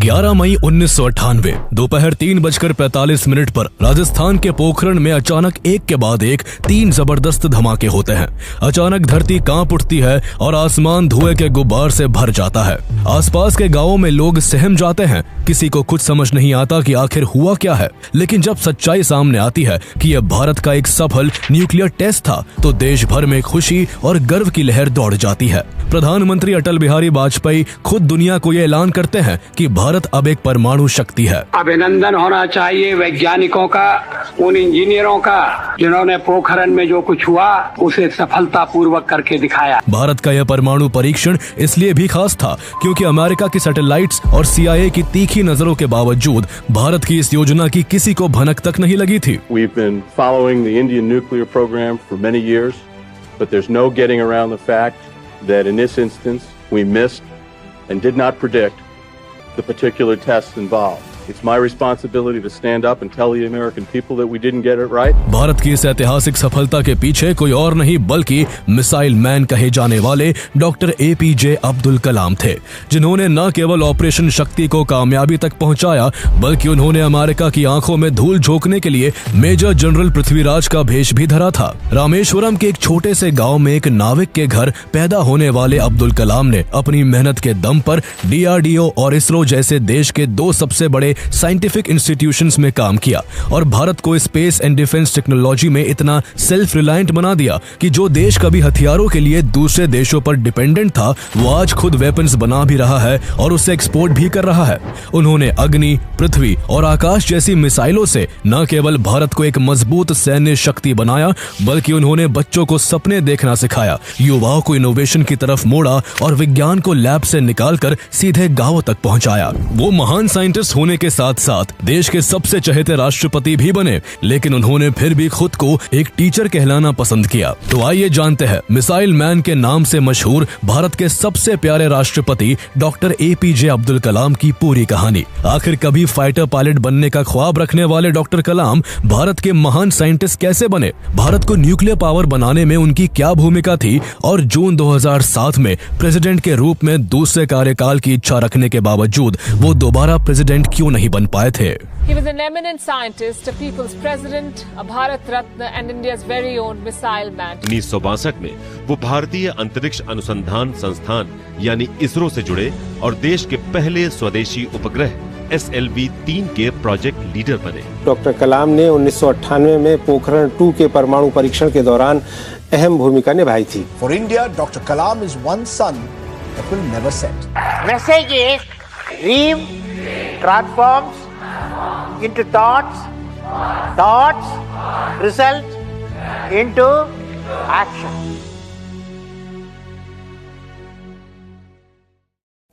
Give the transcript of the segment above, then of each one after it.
11 मई 1998 दोपहर 3:45 पर राजस्थान के पोखरण में अचानक एक के बाद एक 3 जबरदस्त धमाके होते हैं। अचानक धरती कांप उठती है और आसमान धुएं के गुब्बार से भर जाता है। आसपास के गांवों में लोग सहम जाते हैं। किसी को कुछ समझ नहीं आता कि आखिर हुआ क्या है। लेकिन जब सच्चाई सामने आती है कि यह भारत का एक सफल न्यूक्लियर टेस्ट था, तो देश भर में खुशी और गर्व की लहर दौड़ जाती है। प्रधानमंत्री अटल बिहारी वाजपेयी खुद दुनिया को ये ऐलान करते हैं कि भारत अब एक परमाणु शक्ति है। अभिनंदन होना चाहिए वैज्ञानिकों का, उन इंजीनियरों का जिन्होंने पोखरण में जो कुछ हुआ उसे सफलतापूर्वक करके दिखाया। भारत का यह परमाणु परीक्षण इसलिए भी खास था क्योंकि अमेरिका की सैटेलाइट्स और CIA की तीखी नजरों के बावजूद भारत की इस योजना की किसी को भनक तक नहीं लगी थी। We've been following the Indian nuclear program for many years, but there's no getting around the fact that in this instance we missed and did not predict the particular tests involved. It's my responsibility to stand up and tell the American people that we didn't get it right. Bharat की इस ऐतिहासिक सफलता के पीछे कोई और नहीं बल्कि मिसाइल मैन कहे जाने वाले डॉक्टर APJ अब्दुल कलाम थे, जिन्होंने न केवल ऑपरेशन शक्ति को कामयाबी तक पहुंचाया, बल्कि उन्होंने अमेरिका की आंखों में धूल झोंकने के लिए मेजर जनरल पृथ्वीराज का भेष भी धरा था। रामेश्वरम के एक छोटे से गाँव में एक नाविक के घर पैदा होने वाले अब्दुल कलाम ने अपनी मेहनत के दम पर DRDO और इसरो जैसे देश के 2 सबसे बड़े साइंटिफिक इंस्टीट्यूशंस में काम किया और भारत को स्पेस एंड डिफेंस टेक्नोलॉजी में इतना सेल्फ रिलायंट बना दिया कि जो देश कभी हथियारों के लिए दूसरे देशों पर डिपेंडेंट था, वो आज खुद वेपन्स बना भी रहा है और उसे एक्सपोर्ट भी कर रहा है। उन्होंने अग्नि, पृथ्वी और आकाश जैसी मिसाइलों से न केवल भारत को एक मजबूत सैन्य शक्ति बनाया, बल्कि उन्होंने बच्चों को सपने देखना सिखाया, युवाओं को इनोवेशन की तरफ मोड़ा और विज्ञान को लैब से निकालकर सीधे गांवों तक पहुंचाया। वो महान साइंटिस्ट होने के साथ साथ देश के सबसे चहेते राष्ट्रपति भी बने, लेकिन उन्होंने फिर भी खुद को एक टीचर कहलाना पसंद किया। तो आइए जानते हैं मिसाइल मैन के नाम से मशहूर भारत के सबसे प्यारे राष्ट्रपति डॉक्टर APJ अब्दुल कलाम की पूरी कहानी। आखिर कभी फाइटर पायलट बनने का ख्वाब रखने वाले डॉक्टर कलाम भारत के महान साइंटिस्ट कैसे बने, भारत को न्यूक्लियर पावर बनाने में उनकी क्या भूमिका थी और जून 2007 में प्रेसिडेंट के रूप में दूसरे कार्यकाल की इच्छा रखने के बावजूद वो दोबारा प्रेसिडेंट क्यों नहीं बन पाए थे। He was an eminent scientist, a people's president, a Bharat Ratna and India's very own missile man. 1962 में वो भारतीय अंतरिक्ष अनुसंधान संस्थान यानी इसरो से जुड़े और देश के पहले स्वदेशी उपग्रह SLV-3 के प्रोजेक्ट लीडर बने। डॉक्टर कलाम ने 1998 में पोखरण 2 के परमाणु परीक्षण के दौरान अहम भूमिका निभाई थी। For India, Dr. Kalam is one sun that will never set. Message is dream transforms into thoughts, thoughts result into action.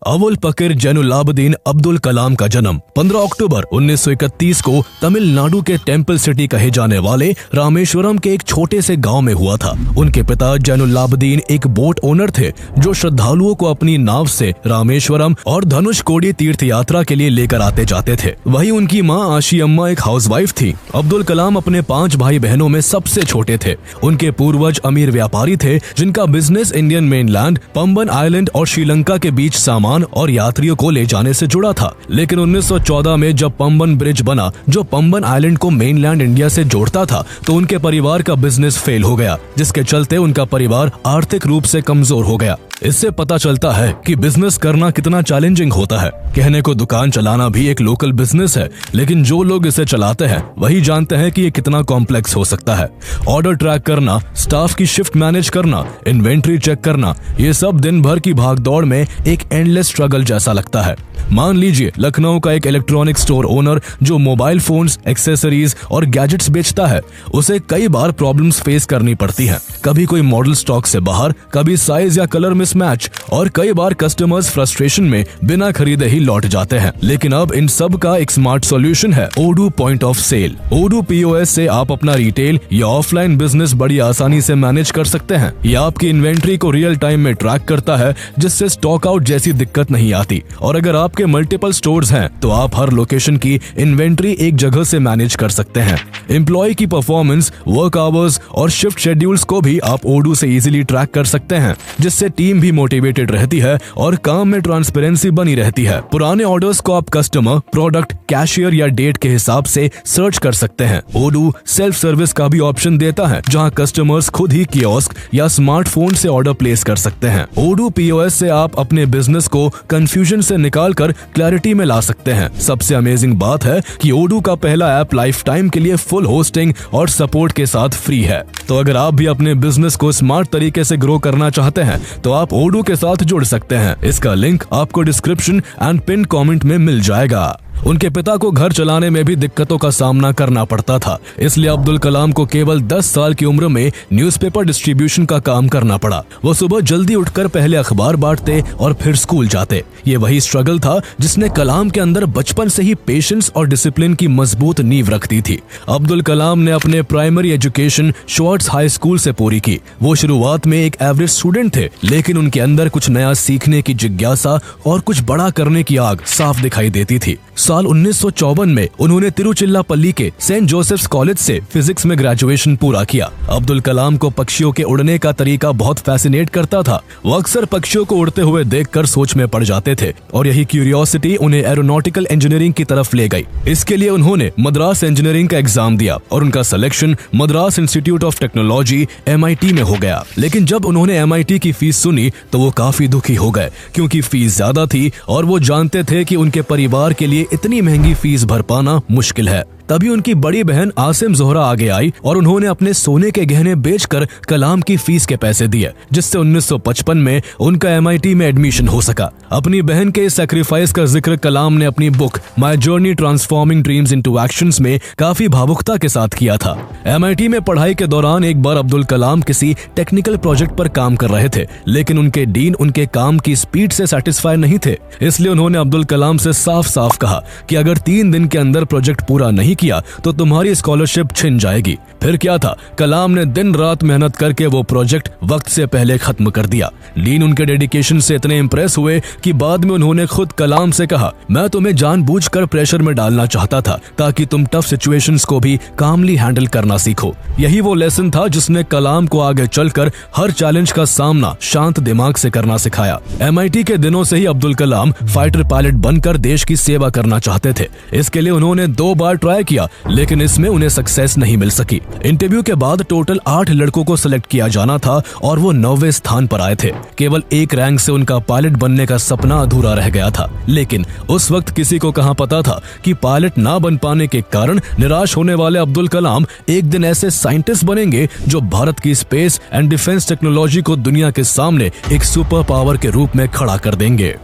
Avul पकीर जैनुलाब्दीन अब्दुल कलाम का जन्म 15 अक्टूबर 1931 को तमिलनाडु के टेम्पल सिटी कहे जाने वाले रामेश्वरम के एक छोटे से गांव में हुआ था। उनके पिता जैनुलाब्दीन एक बोट ओनर थे जो श्रद्धालुओं को अपनी नाव से रामेश्वरम और धनुषकोडी तीर्थ यात्रा के लिए लेकर आते जाते थे। वहीं उनकी मां आशी अम्मा एक हाउसवाइफ थी। अब्दुल कलाम अपने 5 भाई बहनों में सबसे छोटे थे। उनके पूर्वज अमीर व्यापारी थे जिनका business Indian mainland, Pamban island और श्रीलंका के बीच सामान और यात्रियों को ले जाने से जुड़ा था। लेकिन 1914 में जब पंबन ब्रिज बना जो पंबन आइलैंड को मेनलैंड इंडिया से जोड़ता था, तो उनके परिवार का बिजनेस फेल हो गया, जिसके चलते उनका परिवार आर्थिक रूप से कमजोर हो गया। इससे पता चलता है कि बिजनेस करना कितना चैलेंजिंग होता है। कहने को दुकान चलाना भी एक लोकल बिजनेस है, लेकिन जो लोग इसे चलाते हैं वही जानते हैं कि ये कितना कॉम्प्लेक्स हो सकता है। ऑर्डर ट्रैक करना, स्टाफ की शिफ्ट मैनेज करना, इन्वेंट्री चेक करना, ये सब दिन भर की भागदौड़ में एक एंडलेस स्ट्रगल जैसा लगता है। मान लीजिए लखनऊ का एक इलेक्ट्रॉनिक स्टोर ओनर जो मोबाइल फोन्स, एक्सेसरीज और गैजेट्स बेचता है, उसे कई बार प्रॉब्लम्स फेस करनी पड़ती हैं। कभी कोई मॉडल स्टॉक से बाहर, कभी साइज या कलर मिसमैच और कई बार कस्टमर्स फ्रस्ट्रेशन में बिना खरीदे ही लौट जाते हैं। लेकिन अब इन सब का एक स्मार्ट सॉल्यूशन है, ओडू point of cell. Odu POS से आप अपना रिटेल या ऑफलाइन बिजनेस बड़ी आसानी से मैनेज कर सकते हैं। यह आपकी इन्वेंट्री को रियल टाइम में ट्रैक करता है, जिससे स्टॉक आउट जैसी दिक्कत नहीं आती। और अगर आपके मल्टीपल स्टोर्स हैं तो आप हर लोकेशन की इन्वेंट्री एक जगह से मैनेज कर सकते हैं। एम्प्लॉय की परफॉर्मेंस, वर्क आवर्स और शिफ्ट शेड्यूल्स को भी आप ओडू से इजीली ट्रैक कर सकते हैं, जिससे टीम टीम भी मोटिवेटेड रहती है और काम में ट्रांसपेरेंसी बनी रहती है। पुराने ऑर्डर्स को आप कस्टमर, प्रोडक्ट, कैशियर या डेट के हिसाब से सर्च कर सकते हैं। ओडू सेल्फ सर्विस का भी ऑप्शन देता है, जहां कस्टमर्स खुद ही कियोस्क या स्मार्टफोन से ऑर्डर प्लेस कर सकते हैं। ओडू पीओएस से आप अपने बिजनेस को कंफ्यूजन से निकालकर क्लैरिटी में ला सकते हैं। सबसे अमेजिंग बात है कि ओडू का पहला ऐप लाइफ टाइम के लिए फुल होस्टिंग और सपोर्ट के साथ फ्री है। तो अगर आप भी अपने बिजनेस को स्मार्ट तरीके से ग्रो करना चाहते हैं तो आप ओडू के साथ जुड़ सकते हैं। इसका लिंक आपको डिस्क्रिप्शन एंड पिन कमेंट में मिल जाएगा। उनके पिता को घर चलाने में भी दिक्कतों का सामना करना पड़ता था, इसलिए अब्दुल कलाम को केवल 10 साल की उम्र में न्यूज़पेपर डिस्ट्रीब्यूशन का काम करना पड़ा। वो सुबह जल्दी उठकर पहले अखबार बांटते और फिर स्कूल जाते। ये वही स्ट्रगल था जिसने कलाम के अंदर बचपन से ही पेशेंस और डिसिप्लिन की मजबूत नींव रख दी थी। अब्दुल कलाम ने अपने primary education shorts high school से पूरी की। वो शुरुआत में एक एवरेज स्टूडेंट थे, लेकिन उनके अंदर कुछ नया सीखने की जिज्ञासा और कुछ बड़ा करने की आग साफ दिखाई देती थी। साल 1954 में उन्होंने तिरुचिरापल्ली के सेंट जोसेफ्स कॉलेज से फिजिक्स में ग्रेजुएशन पूरा किया। अब्दुल कलाम को पक्षियों के उड़ने का तरीका बहुत फैसिनेट करता था। वो अक्सर पक्षियों को उड़ते हुए देखकर सोच में पड़ जाते थे और यही क्यूरियोसिटी उन्हें एरोनॉटिकल इंजीनियरिंग की तरफ ले गई। इसके लिए उन्होंने मद्रास इंजीनियरिंग का एग्जाम दिया और उनका selection Madras institute of technology MIT में हो गया। लेकिन जब उन्होंने MIT की फीस सुनी तो वो काफी दुखी हो गए, क्योंकि फीस ज्यादा थी और वो जानते थे कि उनके परिवार के लिए इतनी महंगी फीस भर पाना मुश्किल है। तभी उनकी बड़ी बहन आसिम जोहरा आगे आई और उन्होंने अपने सोने के गहने बेचकर कलाम की फीस के पैसे दिए, जिससे 1955 में उनका MIT में एडमिशन हो सका। अपनी बहन के सैक्रिफाइस का जिक्र कलाम ने अपनी book my journey transforming dreams into actions में काफी भावुकता के साथ किया था। MIT में पढ़ाई के दौरान एक बार अब्दुल कलाम किसी टेक्निकल प्रोजेक्ट पर काम कर रहे थे, लेकिन उनके डीन उनके काम की स्पीड से सेटिस्फाई नहीं थे। इसलिए उन्होंने अब्दुल कलाम से साफ साफ कहा कि अगर 3 दिन के अंदर प्रोजेक्ट पूरा नहीं किया तो तुम्हारी स्कॉलरशिप छिन जाएगी। फिर क्या था, कलाम ने दिन रात मेहनत करके वो प्रोजेक्ट वक्त से पहले खत्म कर दिया। डीन उनके डेडिकेशन से इतने इंप्रेस हुए कि बाद में उन्होंने खुद कलाम से कहा, मैं तुम्हें जानबूझकर प्रेशर में डालना चाहता था ताकि तुम टफ सिचुएशंस को भी कामली हैंडल करना सीखो। यही वो लेसन था जिसने कलाम को आगे चलकर हर चैलेंज का सामना शांत दिमाग से करना सिखाया। MIT के दिनों से ही अब्दुल कलाम फाइटर पायलट बनकर देश की सेवा करना चाहते थे। इसके लिए उन्होंने 2 बार ट्राई किया, लेकिन इसमें उन्हें सक्सेस नहीं मिल सकी। इंटरव्यू के बाद टोटल 8 लड़कों को सिलेक्ट किया जाना था और वो 9वें स्थान पर आए थे। केवल 1 रैंक से उनका पायलट बनने का सपना अधूरा रह गया था। लेकिन उस वक्त किसी को कहां पता था कि पायलट ना बन पाने के कारण निराश होने वाले अब्दुल कलाम एक दिन ऐसे साइंटिस्ट बनेंगे जो भारत की स्पेस एंड डिफेंस टेक्नोलॉजी को दुनिया के सामने एक सुपर पावर के रूप में खड़ा कर देंगे।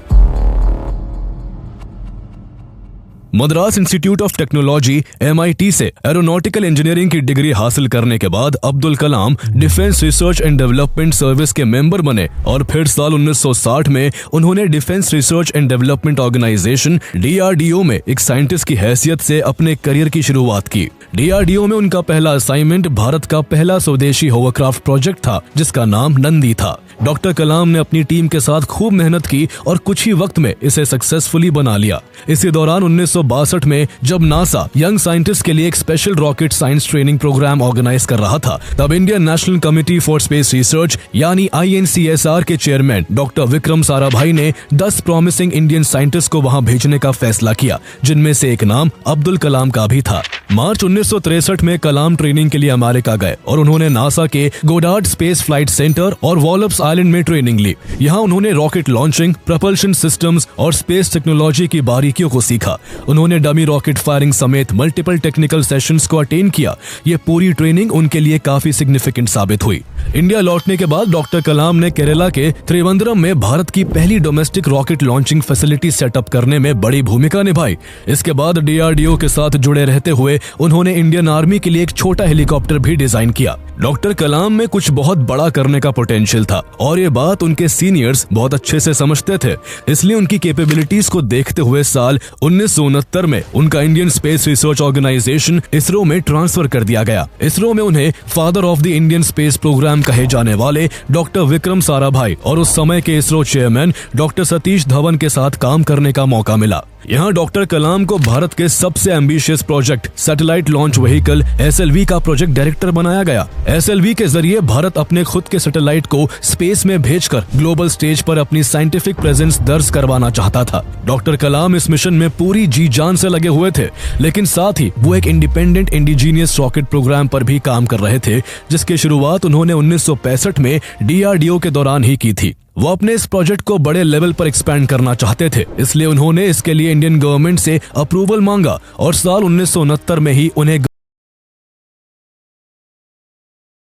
Madras institute of technology MIT से एरोनॉटिकल इंजीनियरिंग की डिग्री हासिल करने के बाद Abdul Kalam defence research and development service के मेंबर बने और फिर साल 1960 में उन्होंने defence research and development organisation DRDO में एक साइंटिस्ट की हैसियत से अपने करियर की शुरुआत की। DRDO में उनका पहला असाइनमेंट भारत का पहला स्वदेशी होवरक्राफ्ट प्रोजेक्ट था, जिसका नाम नंदी था। डॉक्टर कलाम ने अपनी टीम के साथ खूब मेहनत की और कुछ ही वक्त में इसे सक्सेसफुली बना लिया। इसी दौरान 1962 में जब नासा यंग साइंटिस्ट के लिए एक special rocket science training program organise कर रहा था, तब Indian National Committee for Space Research यानी INCSR के चेयरमैन डॉक्टर विक्रम साराभाई ने 10 प्रॉमिसिंग इंडियन साइंटिस्ट को वहां भेजने का फैसला किया, जिनमें से एक नाम अब्दुल कलाम का भी था। मार्च 1963 में कलाम ट्रेनिंग के लिए अमेरिका गए और उन्होंने नासा के गोडार्ड स्पेस फ्लाइट सेंटर और वॉलप्स आइलैंड में ट्रेनिंग ली। यहाँ उन्होंने रॉकेट लॉन्चिंग, प्रपल्शन सिस्टम्स और स्पेस टेक्नोलॉजी की बारीकियों को सीखा। उन्होंने डमी रॉकेट फायरिंग समेत मल्टीपल टेक्निकल सेशंस को अटेंड किया। ये पूरी ट्रेनिंग उनके लिए काफी सिग्निफिकेंट साबित हुई। इंडिया लौटने के बाद डॉक्टर कलाम ने केरला के त्रिवेंद्रम में भारत की पहली domestic rocket launching facility setup करने में बड़ी भूमिका निभाई। इसके बाद DRDO के साथ जुड़े रहते हुए उन्होंने इंडियन आर्मी के लिए एक छोटा हेलीकॉप्टर भी डिजाइन किया। डॉक्टर कलाम में कुछ बहुत बड़ा करने का पोटेंशियल था और ये बात उनके सीनियर्स बहुत अच्छे से समझते थे। इसलिए उनकी कैपेबिलिटीज को देखते हुए साल 1969 में उनका Indian Space Research Organisation ISRO में ट्रांसफर कर दिया गया। इसरो में उन्हें father of the Indian space program कहे जाने वाले डॉक्टर विक्रम साराभाई और उस समय के इसरो चेयरमैन डॉक्टर सतीश धवन के साथ काम करने का मौका मिला। यहाँ डॉक्टर कलाम को भारत के सबसे ambitious project satellite launch vehicle SLV का प्रोजेक्ट डायरेक्टर बनाया गया। SLV के जरिए भारत अपने खुद के सैटेलाइट को स्पेस में भेजकर ग्लोबल स्टेज पर अपनी साइंटिफिक प्रेजेंस दर्ज करवाना चाहता था। डॉक्टर कलाम इस मिशन में पूरी जी जान से लगे हुए थे, लेकिन साथ ही वो एक इंडिपेंडेंट इंडिजीनियस रॉकेट प्रोग्राम पर भी काम कर रहे थे, जिसकी शुरुआत उन्होंने 1965 में DRDO के दौरान ही की थी। वो अपने इस प्रोजेक्ट को बड़े लेवल पर एक्सपैंड करना चाहते थे, इसलिए उन्होंने इसके लिए इंडियन गवर्नमेंट से अप्रूवल मांगा और साल 1969 में ही उन्हें